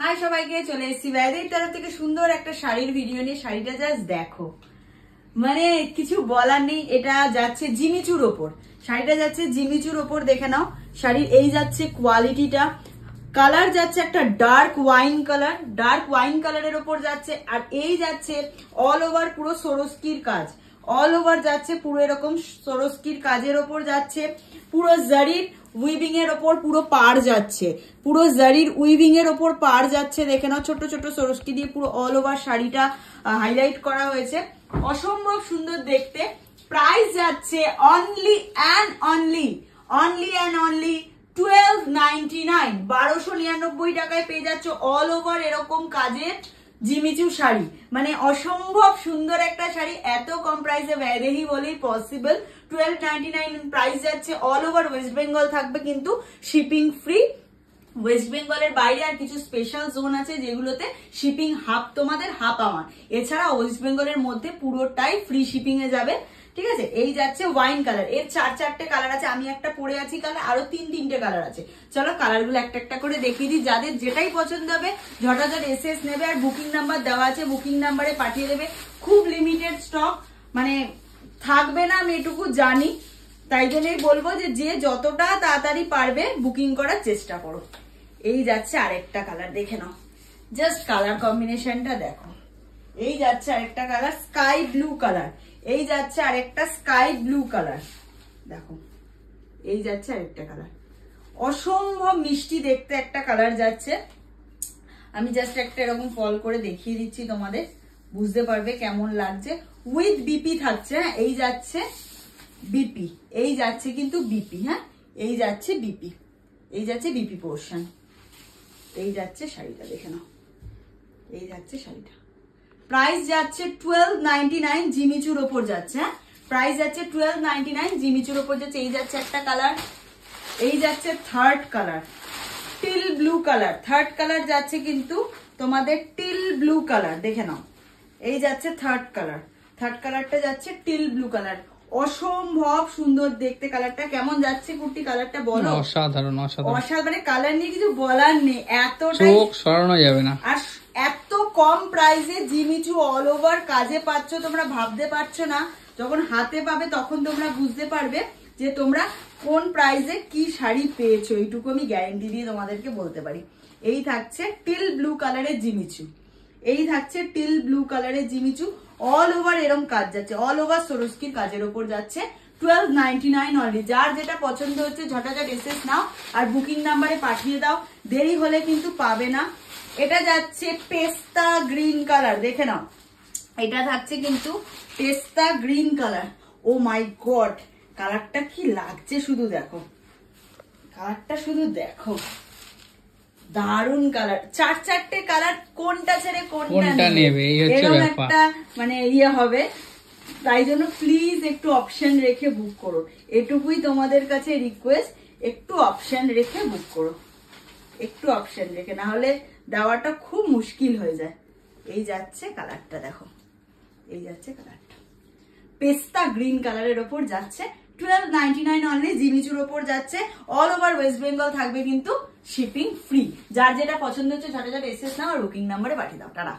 High সবাইকে, চলে এসেছি বাইরের তরফ থেকে সুন্দর একটা শাড়ির ভিডিও নিয়ে। শাড়িটা জাস্ট দেখো, মানে কিছু বলার নেই। এটা যাচ্ছে জিমিচুর ওপর, শাড়িটা যাচ্ছে জিমিচুর ওপর। দেখে নাও শাড়ির এই যাচ্ছে কোয়ালিটিটা। কালার যাচ্ছে একটা dark wine colour, dark wine কালারের ওপর যাচ্ছে। আর এই যাচ্ছে অল ওভার পুরো সরস্কির কাজ, অল ওভার যাচ্ছে পুরো এরকম সরস্কির কাজের ওপর যাচ্ছে। পুরো জারির উইভিং এর ওপর পুরো পার যাচ্ছে, পুরো জারির উইভিং এর ওপর পার যাচ্ছে। দেখে নাও ছোট ছোট সরস্কি দিয়ে পুরো অল ওভার শাড়িটা হাইলাইট করা হয়েছে। অসম্ভব সুন্দর দেখতে। প্রাইস যাচ্ছে অনলি অ্যান্ড অনলি 1299, 1299 টাকায় পেয়ে যাচ্ছ অল ওভার এরকম কাজের জিমিচু শাড়ি। মানে অসম্ভব সুন্দর একটা শাড়ি, এত কম প্রাইসে ভ্যারেহি বলেই পসিবল। 1299 প্রাইস যাচ্ছে। অল ওভার ওয়েস্ট বেঙ্গল থাকবে কিন্তু শিপিং ফ্রি। ওয়েস্ট বেঙ্গলের বাইরে আর কিছু স্পেশাল জোন আছে যেগুলোতে শিপিং হাফ তোমাদের হাফ আমার, এছাড়া ওয়েস্ট বেঙ্গলের মধ্যে পুরোটাই ফ্রি শিপিং এ যাবে। ঠিক আছে, এই যাচ্ছে ওয়াইন কালার। এর চারটে কালার আছে, আমি একটা পরে আছি কালার, আরো তিনটে কালার আছে। চলো কালারগুলো একটা একটা করে দেখিয়ে দিই। যাদের যেটাই পছন্দ হবে ঝটাঝট এসএস নেবে, আর বুকিং নাম্বার দেওয়া আছে, বুকিং নাম্বারে পাঠিয়ে দেবে। খুব লিমিটেড স্টক, মানে থাকবে না আমি এটুকু জানি, তাই জন্যই বলবো যে যতটা তাড়াতাড়ি পারবে বুকিং করার চেষ্টা করো। এই যাচ্ছে আরেকটা কালার, দেখে নাও জাস্ট কালার কম্বিনেশনটা দেখো। এই যাচ্ছে আরেকটা কালার স্কাই ব্লু কালার, এই যাচ্ছে আরেকটা স্কাই ব্লু কালার, দেখো এই যাচ্ছে আরেকটা কালার। অসম্ভব মিষ্টি দেখতে একটা কালার যাচ্ছে। আমি জাস্ট একটা এরকম ফল করে দেখিয়ে দিচ্ছি তোমাদের, বুঝতে পারবে কেমন লাগছে। উইথ বিপি থাকছে। হ্যাঁ, এই যাচ্ছে বিপি, এই যাচ্ছে কিন্তু বিপি। হ্যাঁ, এই যাচ্ছে বিপি, এই যাচ্ছে বিপি পোর্শন। এই যাচ্ছে শাড়িটা, দেখে নাও এই যাচ্ছে শাড়িটা। প্রাইস যাচ্ছে 1299, জিমিচুর ওপর যাচ্ছে। হ্যাঁ, প্রাইস যাচ্ছে 1299, জিমিচুর ওপর যাচ্ছে। এই যাচ্ছে একটা কালার, এই যাচ্ছে third colour teal blue colour. Third colour যাচ্ছে কিন্তু তোমাদের টিল ব্লু কালার, দেখে নাও এই যাচ্ছে থার্ড কালার। থার্ড কালারটা যাচ্ছে টিল ব্লু কালার। অসম্ভব সুন্দর দেখতে কালারটা। কেমন যাচ্ছে কুর্তি কালারটা বলো? অসাধারণ অসাধারণ, মানে কালার নিয়ে কিছু বলার নেই, এতটাই চোখ সরানো যাবে না। আর এত কম প্রাইসে জিমিচু অল ওভার কাজে পাচ্ছ, তোমরা ভাবতে পারছো না। যখন হাতে পাবে তখন তোমরা বুঝতে পারবে যে তোমরা কোন প্রাইসে কি শাড়ি পেয়েছো। এইটুকু আমি গ্যারেন্টি দিয়ে তোমাদেরকে বলতে পারি। এই থাকছে টিল ব্লু কালারের জিমিচু, এই থাকছে টিল ব্লু কালারের জিমিচু। অল ওভার এরম কাজ যাচ্ছে, অল ওভার সরস্কির কাজের ওপর যাচ্ছে। 1299 অনলি। যার যেটা পছন্দ হচ্ছে ঝটাঝট এসএস নাও আর বুকিং নাম্বারে পাঠিয়ে দাও, দেরি হলে কিন্তু পাবে না। এটা যাচ্ছে পেস্তা গ্রিন কালার, দেখে নাও এটা থাকছে কিন্তু পেস্তা গ্রিন কালার। ও মাই গড, কালারটা কি লাগছে শুধু দেখো, কালারটা শুধু দেখো, দারুন কালার। চারটে কালার, কোনটা ছেড়ে কোনটা নেবে এরকম একটা মানে ইয়ে হবে। তাই জন্য প্লিজ একটু অপশন রেখে বুক করো, এটুকুই তোমাদের কাছে রিকোয়েস্ট। একটু অপশন রেখে বুক করো, একটু অপশন রেখে, না হলে দেওয়াটা খুব মুশকিল হয়ে যায়। এই যাচ্ছে কালারটা, দেখো এই যাচ্ছে কালারটা পেস্তা গ্রিন কালারের ওপর যাচ্ছে। 1299 অনলি, জিমিচুর ওপর যাচ্ছে। অল ওভার ওয়েস্ট বেঙ্গল থাকবে কিন্তু শিপিং ফ্রি। যার যেটা পছন্দ হচ্ছে ঝটাঝট এসএস নাও আর বুকিং নাম্বারে পাঠিয়ে দাও। টাটা।